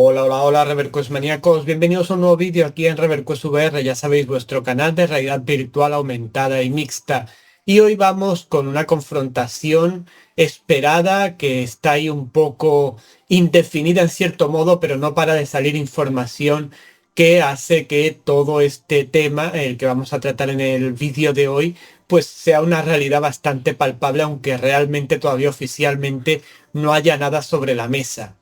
Hola, hola, hola, Reverquest maníacos. Bienvenidos a un nuevo vídeo aquí en Reverquest VR. Ya sabéis, vuestro canal de realidad virtual aumentada y mixta. Y hoy vamos con una confrontación esperada que está ahí un poco indefinida en cierto modo, pero no para de salir información que hace que todo este tema, el que vamos a tratar en el vídeo de hoy, pues sea una realidad bastante palpable, aunque realmente todavía oficialmente no haya nada sobre la mesa.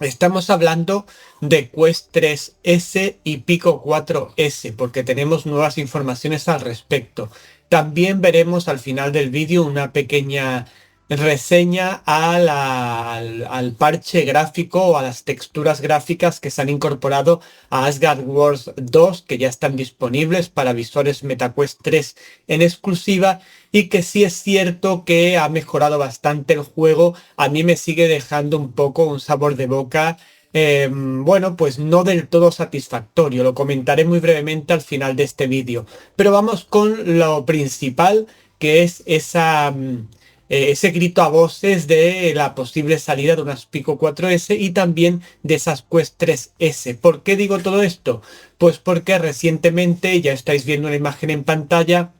Estamos hablando de Quest 3S y Pico 4S porque tenemos nuevas informaciones al respecto. También veremos al final del vídeo una pequeña reseña al parche gráfico o a las texturas gráficas que se han incorporado a Asgard Wars 2, que ya están disponibles para visores MetaQuest 3 en exclusiva, y que sí es cierto que ha mejorado bastante el juego. A mí me sigue dejando un poco un sabor de boca, bueno, pues no del todo satisfactorio. Lo comentaré muy brevemente al final de este vídeo. Pero vamos con lo principal, que es ese grito a voces de la posible salida de unas Pico 4S y también de esas Quest 3S. ¿Por qué digo todo esto? Pues porque recientemente, ya estáis viendo una imagen en pantalla,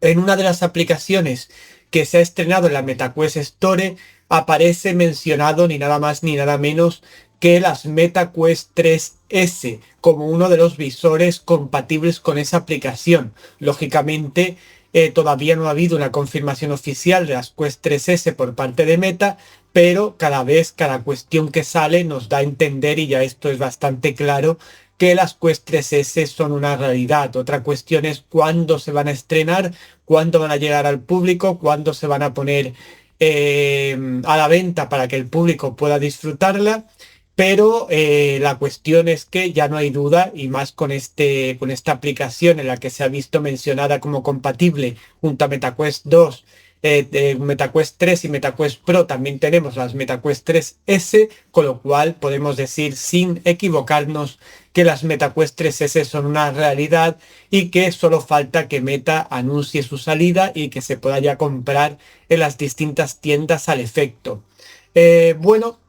en una de las aplicaciones que se ha estrenado en la MetaQuest Store aparece mencionado ni nada más ni nada menos que las MetaQuest 3S como uno de los visores compatibles con esa aplicación. Lógicamente, todavía no ha habido una confirmación oficial de las Quest 3S por parte de Meta, pero cada vez, cada cuestión que sale nos da a entender, y ya esto es bastante claro, que las Quest 3S son una realidad. Otra cuestión es cuándo se van a estrenar, cuándo van a llegar al público, cuándo se van a poner a la venta para que el público pueda disfrutarla. Pero la cuestión es que ya no hay duda, y más con esta aplicación en la que se ha visto mencionada como compatible junto a MetaQuest 2, de MetaQuest 3 y MetaQuest Pro. También tenemos las MetaQuest 3S, con lo cual podemos decir sin equivocarnos que las MetaQuest 3S son una realidad y que solo falta que Meta anuncie su salida y que se pueda ya comprar en las distintas tiendas al efecto. Bueno,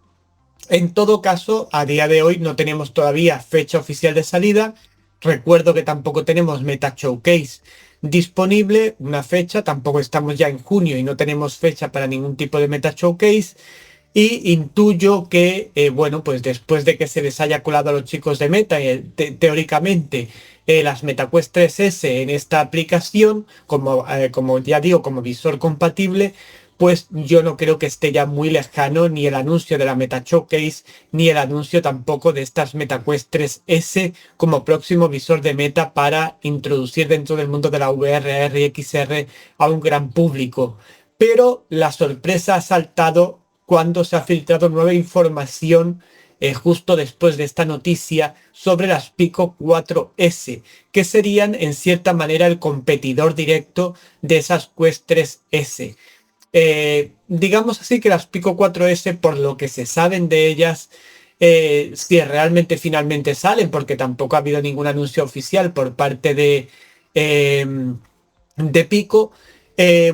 en todo caso, a día de hoy no tenemos todavía fecha oficial de salida. Recuerdo que tampoco tenemos Meta Showcase disponible, una fecha. Tampoco estamos ya en junio y no tenemos fecha para ningún tipo de Meta Showcase. Y intuyo que, bueno, pues después de que se les haya colado a los chicos de Meta, teóricamente, las MetaQuest 3S en esta aplicación, como ya digo, como visor compatible, pues yo no creo que esté ya muy lejano ni el anuncio de la Meta Showcase, ni el anuncio tampoco de estas MetaQuest 3S como próximo visor de Meta para introducir dentro del mundo de la VR, y XR a un gran público. Pero la sorpresa ha saltado cuando se ha filtrado nueva información, justo después de esta noticia, sobre las Pico 4S, que serían en cierta manera el competidor directo de esas Quest 3S. Digamos así que las Pico 4S, por lo que se saben de ellas, si realmente finalmente salen, porque tampoco ha habido ningún anuncio oficial por parte de Pico.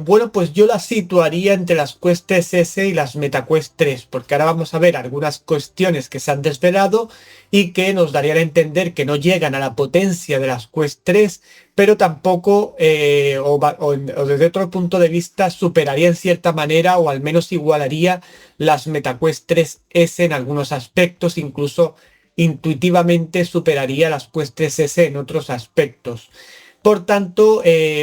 Bueno, pues yo las situaría entre las Quest 3S y las MetaQuest 3, porque ahora vamos a ver algunas cuestiones que se han desvelado y que nos darían a entender que no llegan a la potencia de las Quest 3, pero tampoco, o desde otro punto de vista, superaría en cierta manera, o al menos igualaría las MetaQuest 3S en algunos aspectos. Incluso intuitivamente superaría las Quest 3S en otros aspectos. Por tanto,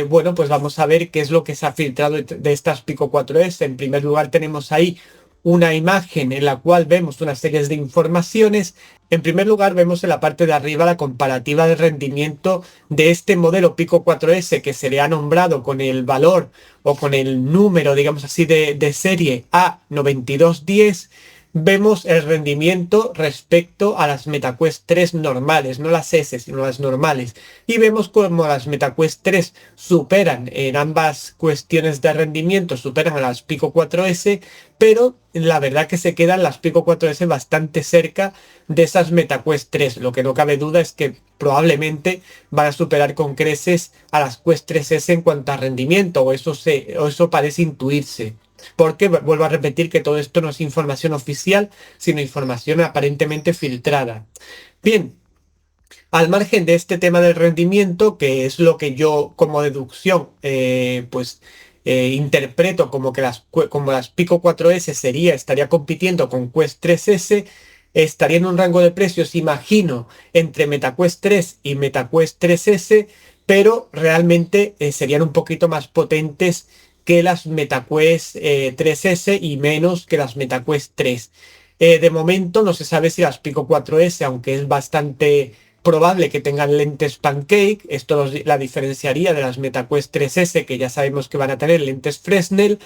bueno, pues vamos a ver qué es lo que se ha filtrado de estas Pico 4S. En primer lugar, tenemos ahí una imagen en la cual vemos una serie de informaciones. En primer lugar, vemos en la parte de arriba la comparativa de rendimiento de este modelo Pico 4S, que se le ha nombrado con el valor o con el número, digamos así, de serie A9210. Vemos el rendimiento respecto a las MetaQuest 3 normales, no las S, sino las normales. Y vemos como las MetaQuest 3 superan en ambas cuestiones de rendimiento, superan a las Pico 4S, pero la verdad que se quedan las Pico 4S bastante cerca de esas MetaQuest 3. Lo que no cabe duda es que probablemente van a superar con creces a las Quest 3S en cuanto a rendimiento, o eso parece intuirse. porque vuelvo a repetir que todo esto no es información oficial, sino información aparentemente filtrada. Bien, al margen de este tema del rendimiento, que es lo que yo como deducción, interpreto como que como las Pico 4S estaría compitiendo con Quest 3S, estaría en un rango de precios, imagino, entre MetaQuest 3 y MetaQuest 3S, pero realmente serían un poquito más potentes que las MetaQuest 3S y menos que las MetaQuest 3. De momento no se sabe si las Pico 4S, aunque es bastante probable que tengan lentes Pancake, esto la diferenciaría de las MetaQuest 3S, que ya sabemos que van a tener lentes Fresnel,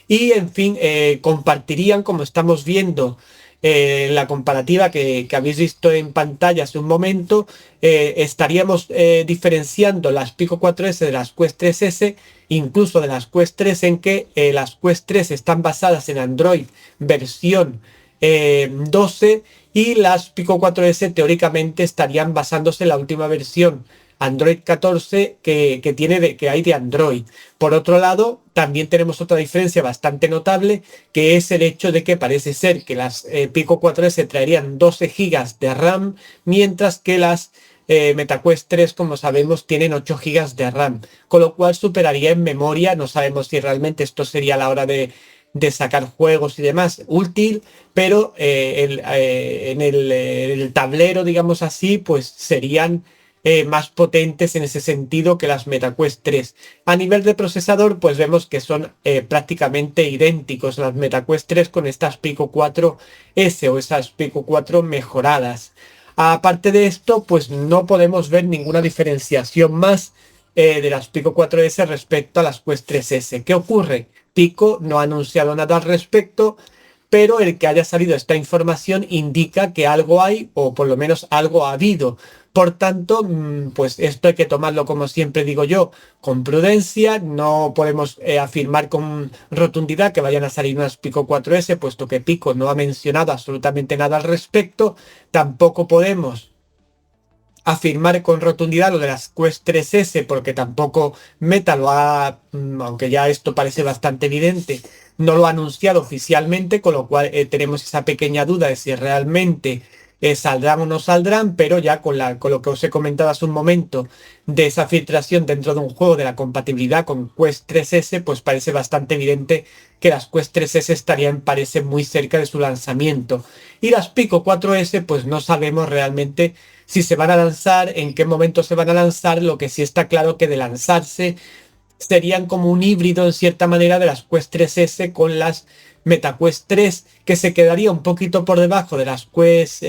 y en fin, compartirían, como estamos viendo la comparativa que habéis visto en pantalla hace un momento, estaríamos diferenciando las Pico 4S de las Quest 3S, incluso de las Quest 3, en que las Quest 3 están basadas en Android versión 12 y las Pico 4S teóricamente estarían basándose en la última versión Android 14 que hay de Android. Por otro lado, también tenemos otra diferencia bastante notable, que es el hecho de que parece ser que las Pico 4S traerían 12 GB de RAM, mientras que las MetaQuest 3, como sabemos, tienen 8 GB de RAM, con lo cual superaría en memoria. No sabemos si realmente esto sería a la hora de sacar juegos y demás útil, pero en el tablero, digamos así, pues serían más potentes en ese sentido que las MetaQuest 3. A nivel de procesador, pues vemos que son prácticamente idénticos las MetaQuest 3 con estas Pico 4S o esas Pico 4 mejoradas. Aparte de esto, pues no podemos ver ninguna diferenciación más de las Pico 4S respecto a las Quest 3S. ¿Qué ocurre? Pico no ha anunciado nada al respecto, pero el que haya salido esta información indica que algo hay, o por lo menos algo ha habido. Por tanto, pues esto hay que tomarlo, como siempre digo yo, con prudencia. No podemos afirmar con rotundidad que vayan a salir unas Pico 4S, puesto que Pico no ha mencionado absolutamente nada al respecto. Tampoco podemos afirmar con rotundidad lo de las Quest 3S, porque tampoco Meta lo ha, aunque ya esto parece bastante evidente, no lo ha anunciado oficialmente, con lo cual tenemos esa pequeña duda de si realmente saldrán o no saldrán, pero ya con lo que os he comentado hace un momento de esa filtración dentro de un juego, de la compatibilidad con Quest 3S, pues parece bastante evidente que las Quest 3S estarían, parece, muy cerca de su lanzamiento. Y las Pico 4S, pues no sabemos realmente si se van a lanzar, en qué momento se van a lanzar. Lo que sí está claro que de lanzarse serían como un híbrido en cierta manera de las Quest 3S con las MetaQuest 3, que se quedaría un poquito por debajo de las Quest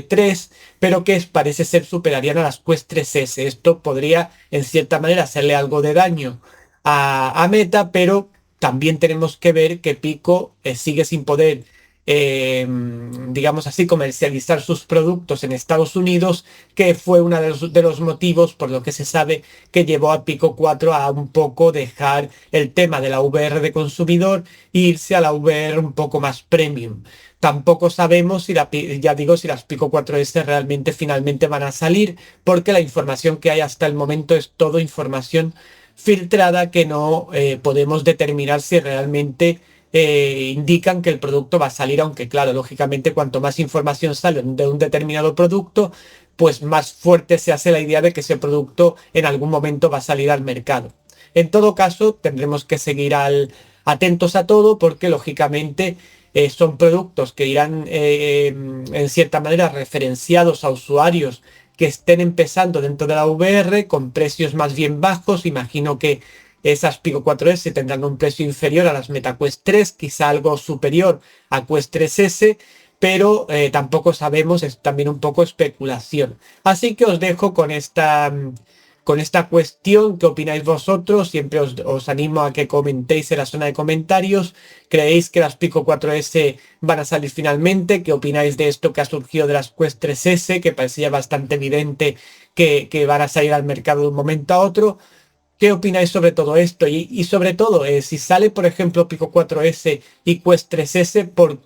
3, pero que parece ser superarían a las Quest 3S. Esto podría en cierta manera hacerle algo de daño a Meta, pero también tenemos que ver que Pico sigue sin poder, digamos así, comercializar sus productos en Estados Unidos, que fue uno de los motivos por lo que se sabe que llevó a Pico 4 a un poco dejar el tema de la VR de consumidor e irse a la VR un poco más premium. Tampoco sabemos si ya digo, si las Pico 4S realmente finalmente van a salir, porque la información que hay hasta el momento es todo información filtrada que no podemos determinar si realmente indican que el producto va a salir, aunque claro, lógicamente cuanto más información sale de un determinado producto, pues más fuerte se hace la idea de que ese producto en algún momento va a salir al mercado. En todo caso, tendremos que seguir atentos a todo, porque lógicamente son productos que irán en cierta manera referenciados a usuarios que estén empezando dentro de la VR con precios más bien bajos. Imagino que esas Pico 4S tendrán un precio inferior a las MetaQuest 3, quizá algo superior a Quest 3S, pero tampoco sabemos, es también un poco especulación. Así que os dejo con esta cuestión. ¿Qué opináis vosotros? Siempre os animo a que comentéis en la zona de comentarios. ¿Creéis que las Pico 4S van a salir finalmente? ¿Qué opináis de esto que ha surgido de las Quest 3S? Que parecía bastante evidente que van a salir al mercado de un momento a otro. ¿Qué opináis sobre todo esto? Y sobre todo, si sale, por ejemplo, Pico 4S y Quest 3S, ¿por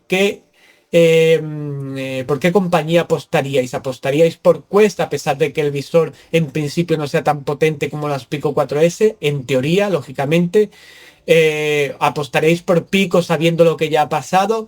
qué compañía apostaríais? ¿Apostaríais por Quest, a pesar de que el visor en principio no sea tan potente como las Pico 4S? En teoría, lógicamente. ¿Apostaréis por Pico sabiendo lo que ya ha pasado?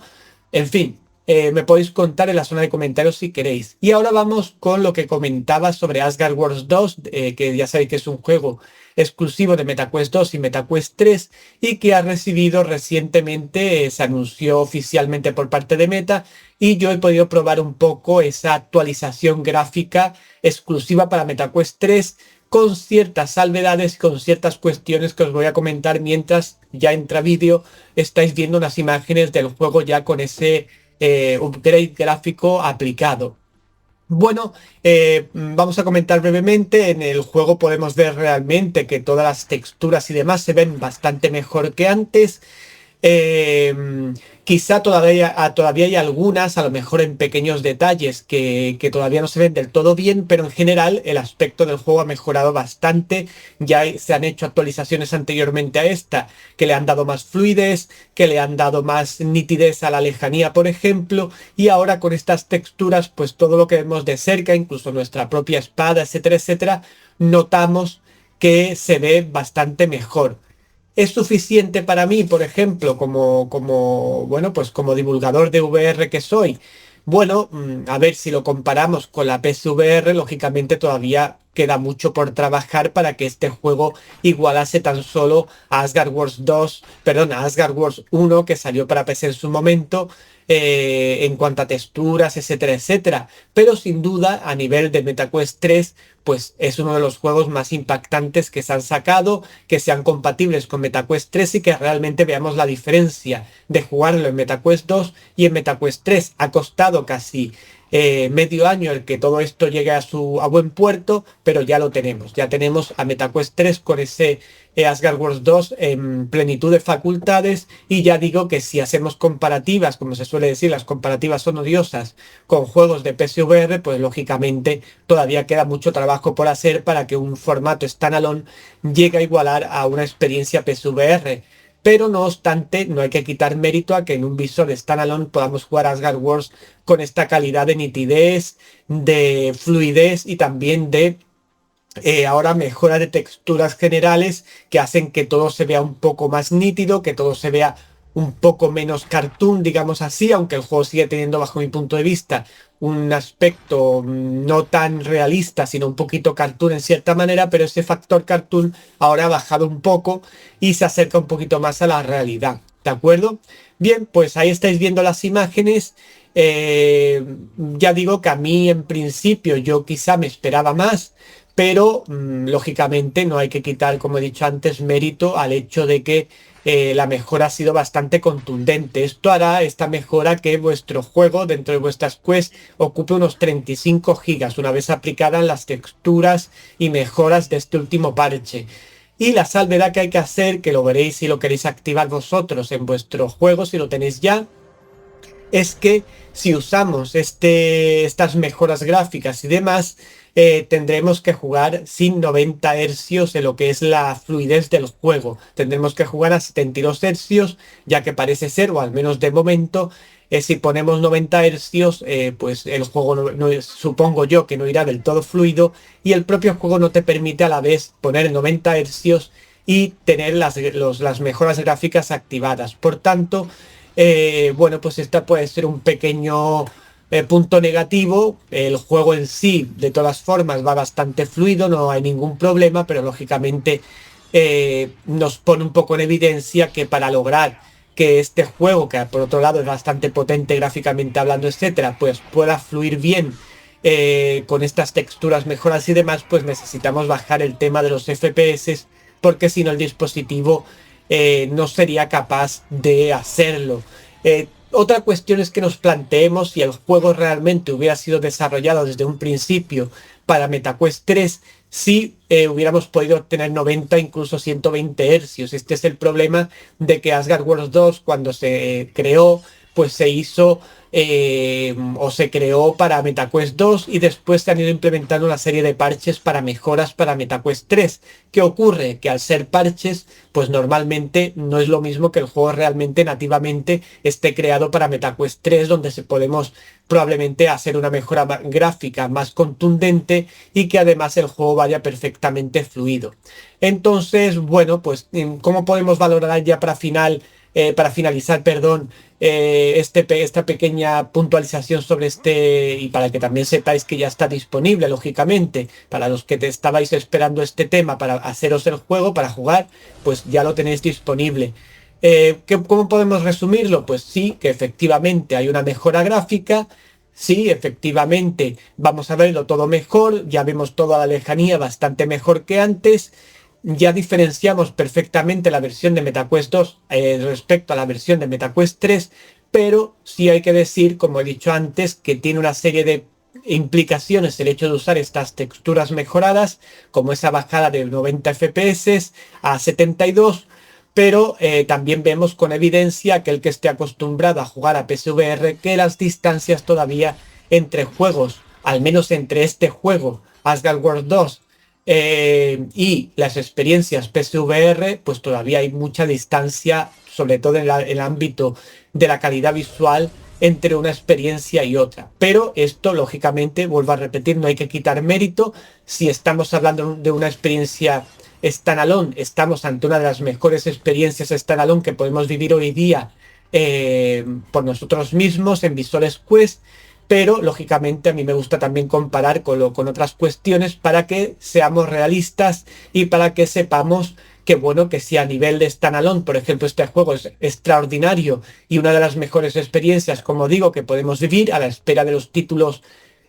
En fin, me podéis contar en la zona de comentarios si queréis. Y ahora vamos con lo que comentaba sobre Asgard Wars 2, que ya sabéis que es un juego exclusivo de MetaQuest 2 y MetaQuest 3 y que ha recibido recientemente, se anunció oficialmente por parte de Meta y yo he podido probar un poco esa actualización gráfica exclusiva para MetaQuest 3 con ciertas salvedades, con ciertas cuestiones que os voy a comentar mientras ya entra vídeo, estáis viendo unas imágenes del juego ya con ese upgrade gráfico aplicado. Bueno, vamos a comentar brevemente. En el juego podemos ver realmente que todas las texturas y demás se ven bastante mejor que antes. Quizá todavía hay algunas, a lo mejor en pequeños detalles, que todavía no se ven del todo bien, pero en general el aspecto del juego ha mejorado bastante. Se han hecho actualizaciones anteriormente a esta, que le han dado más fluidez, que le han dado más nitidez a la lejanía, por ejemplo, y ahora con estas texturas, pues todo lo que vemos de cerca, incluso nuestra propia espada, etcétera, etcétera, notamos que se ve bastante mejor. ¿Es suficiente para mí, por ejemplo, bueno, pues como divulgador de VR que soy? Bueno, a ver, si lo comparamos con la PSVR, lógicamente todavía queda mucho por trabajar para que este juego igualase tan solo a Asgard Wars 2, perdón, a Asgard Wars 1 que salió para PC en su momento, en cuanto a texturas, etcétera, etcétera. Pero sin duda, a nivel de MetaQuest 3, pues es uno de los juegos más impactantes que se han sacado, que sean compatibles con MetaQuest 3 y que realmente veamos la diferencia de jugarlo en MetaQuest 2 y en MetaQuest 3. Ha costado casi medio año el que todo esto llegue a buen puerto, pero ya lo tenemos. Ya tenemos a MetaQuest 3 con ese Asgard Wars 2 en plenitud de facultades, y ya digo que si hacemos comparativas, como se suele decir, las comparativas son odiosas con juegos de PSVR, pues lógicamente todavía queda mucho trabajo por hacer para que un formato standalone llegue a igualar a una experiencia PSVR. Pero no obstante, no hay que quitar mérito a que en un visor standalone podamos jugar Asgard Wars con esta calidad de nitidez, de fluidez y también de ahora mejora de texturas generales que hacen que todo se vea un poco más nítido, que todo se vea un poco menos cartoon, digamos así, aunque el juego sigue teniendo, bajo mi punto de vista, un aspecto no tan realista, sino un poquito cartoon en cierta manera, pero ese factor cartoon ahora ha bajado un poco y se acerca un poquito más a la realidad, ¿de acuerdo? Bien, pues ahí estáis viendo las imágenes. Ya digo que a mí en principio yo quizá me esperaba más, pero lógicamente no hay que quitar, como he dicho antes, mérito al hecho de que la mejora ha sido bastante contundente. Esto hará, esta mejora, que vuestro juego dentro de vuestras quests ocupe unos 35 gigas una vez aplicadas las texturas y mejoras de este último parche. Y la salvedad que hay que hacer, que lo veréis si lo queréis activar vosotros en vuestro juego, si lo tenéis ya, es que si usamos estas mejoras gráficas y demás, tendremos que jugar sin 90 hercios en lo que es la fluidez del juego. Tendremos que jugar a 72 hercios, ya que parece ser, o al menos de momento, si ponemos 90 hercios, pues el juego supongo yo que no irá del todo fluido, y el propio juego no te permite a la vez poner 90 hercios y tener las mejoras gráficas activadas. Por tanto, bueno, pues esta puede ser un pequeño punto negativo. El juego en sí, de todas formas, va bastante fluido, no hay ningún problema, pero lógicamente nos pone un poco en evidencia que para lograr que este juego, que por otro lado es bastante potente gráficamente hablando, etcétera, pues pueda fluir bien con estas texturas, mejoras y demás, pues necesitamos bajar el tema de los FPS, porque si no el dispositivo no sería capaz de hacerlo. Otra cuestión es que nos planteemos si el juego realmente hubiera sido desarrollado desde un principio para MetaQuest 3, si hubiéramos podido obtener 90, incluso 120 hercios. Este es el problema de que Asgard Wars 2, cuando se creó, pues se hizo o se creó para MetaQuest 2 y después se han ido implementando una serie de parches para mejoras para MetaQuest 3. ¿Qué ocurre? Que al ser parches, pues normalmente no es lo mismo que el juego realmente nativamente esté creado para MetaQuest 3, donde se podemos probablemente hacer una mejora gráfica más contundente y que además el juego vaya perfectamente fluido. Entonces, bueno, pues ¿cómo podemos valorar ya para finalizar, perdón, esta pequeña puntualización sobre este, y para que también sepáis que ya está disponible, lógicamente, para los que te estabais esperando este tema para haceros el juego, para jugar, pues ya lo tenéis disponible. ¿Cómo podemos resumirlo? Pues sí, que efectivamente hay una mejora gráfica. Sí, efectivamente, vamos a verlo todo mejor, ya vemos toda la lejanía bastante mejor que antes, ya diferenciamos perfectamente la versión de MetaQuest 2 respecto a la versión de MetaQuest 3, pero sí hay que decir, como he dicho antes, que tiene una serie de implicaciones el hecho de usar estas texturas mejoradas, como esa bajada de 90 FPS a 72, pero también vemos con evidencia aquel que esté acostumbrado a jugar a PSVR que las distancias todavía entre juegos, al menos entre este juego, Asgard World 2, y las experiencias PSVR, pues todavía hay mucha distancia, sobre todo en el ámbito de la calidad visual, entre una experiencia y otra. Pero esto, lógicamente, vuelvo a repetir, no hay que quitar mérito. Si estamos hablando de una experiencia standalone, estamos ante una de las mejores experiencias standalone que podemos vivir hoy día por nosotros mismos en Visual Quest, pero lógicamente a mí me gusta también comparar con otras cuestiones para que seamos realistas y para que sepamos que bueno, que si a nivel de standalone, por ejemplo, este juego es extraordinario y una de las mejores experiencias, como digo, que podemos vivir a la espera de los títulos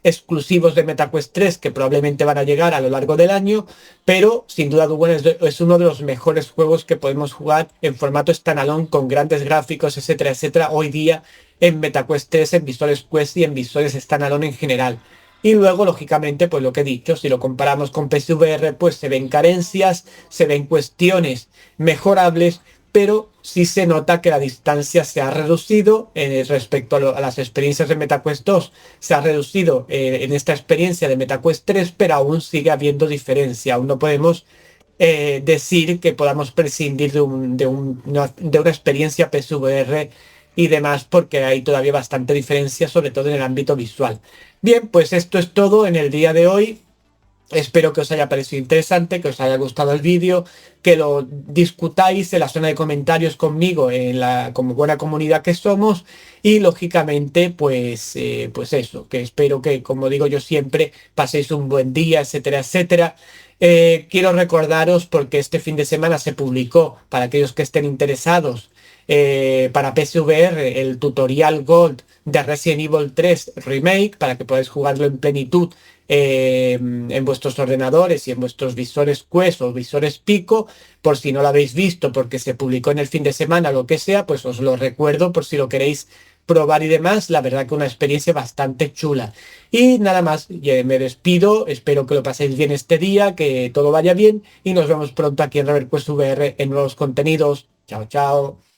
exclusivos de MetaQuest 3 que probablemente van a llegar a lo largo del año, pero sin duda alguna es uno de los mejores juegos que podemos jugar en formato standalone con grandes gráficos, etcétera, etcétera, hoy día en MetaQuest 3, en Visual Quest y en visuales standalone en general. Y luego, lógicamente, pues lo que he dicho, si lo comparamos con PSVR, pues se ven carencias, se ven cuestiones mejorables, pero sí se nota que la distancia se ha reducido respecto a las experiencias de MetaQuest 2. Se ha reducido en esta experiencia de MetaQuest 3, pero aún sigue habiendo diferencia. Aún no podemos decir que podamos prescindir de una experiencia PSVR y demás, porque hay todavía bastante diferencia, sobre todo en el ámbito visual. Bien, pues esto es todo en el día de hoy. Espero que os haya parecido interesante, que os haya gustado el vídeo, que lo discutáis en la zona de comentarios conmigo, como buena comunidad que somos, y lógicamente, pues eso, que espero que, como digo yo siempre, paséis un buen día, etcétera, etcétera. Quiero recordaros, porque este fin de semana se publicó, para aquellos que estén interesados, para PSVR, el tutorial Gold de Resident Evil 3 Remake, para que podáis jugarlo en plenitud en vuestros ordenadores y en vuestros visores Quest o visores Pico. Por si no lo habéis visto porque se publicó en el fin de semana, lo que sea, pues os lo recuerdo por si lo queréis probar y demás. La verdad que una experiencia bastante chula. Y nada más, me despido, espero que lo paséis bien este día, que todo vaya bien y nos vemos pronto aquí en ReverQuest VR en nuevos contenidos. Chao, chao.